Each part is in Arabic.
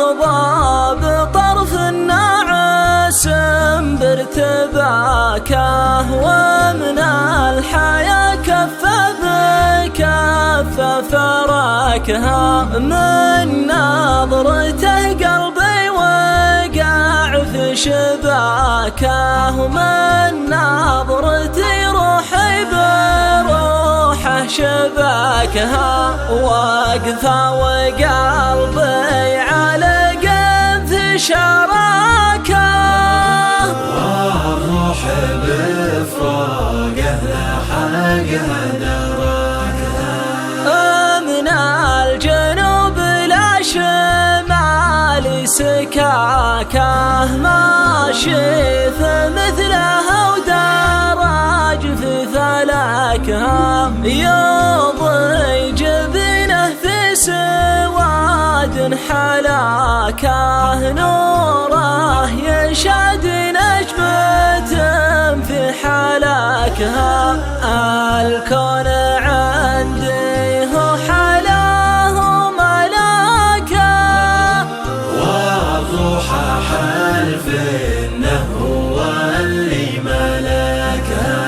يقضى بطرف النعاس بارتباكه، ومن الحياة كفة بكفة فركها، من نظرته قلبي وقع في شباكه، ومن نظرتي روحي بروحه شباكها، واقفة وقلبي على قنث شراكه، والروح بفراقه لحقها دراكها، من الجنوب لا شمال سكاكه، ماشي في مثلها ودراج في فلكها، يضي جبينه في سواد حلاكه، نوره يشاد نجمة في حلاكها، الكون عندي هو حلاه ملاكه، والروح حلف انه هو اللي ملكها،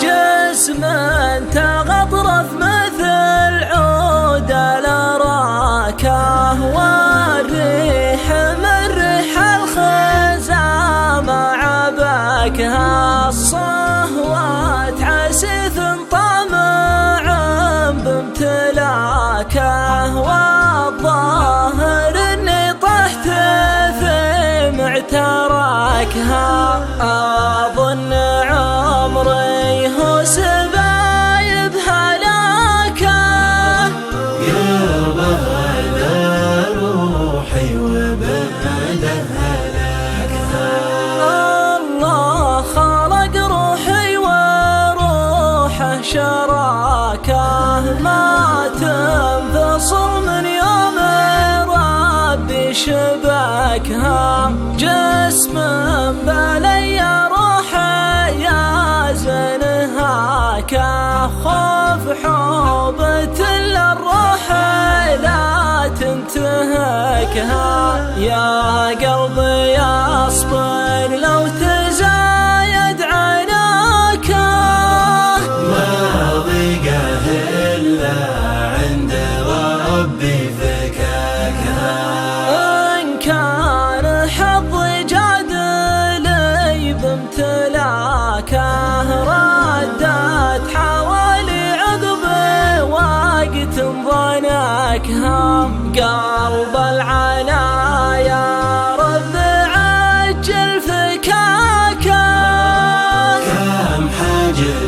جسم تغطرف مثل عود الأراكه، والريح من ريح الخزامة عباكها، الصهوات عسيف طمع بامتلاكه، والظاهر اني طحت في معتراكها، اظن عمري هو سبايب هلاكه، قلبه غدا روحي وبعده هلاكها، الله خلق روحي وروحه شراكه، ما تنفصل من يوم ربي شباكها، جسم بلي روحي يا زنهاكه، خوف حوبة للروح لا تنتهكها، يا قلبي اصبر لو تزايد عناكه، ما ضيقه الا عند ربي فكاكها، إن كان حظي جاد لي بامتلاكه، ردت حوالي عقب وقت ضناكها، قلب العنا يا رب عجل فكاكه، كم حاجة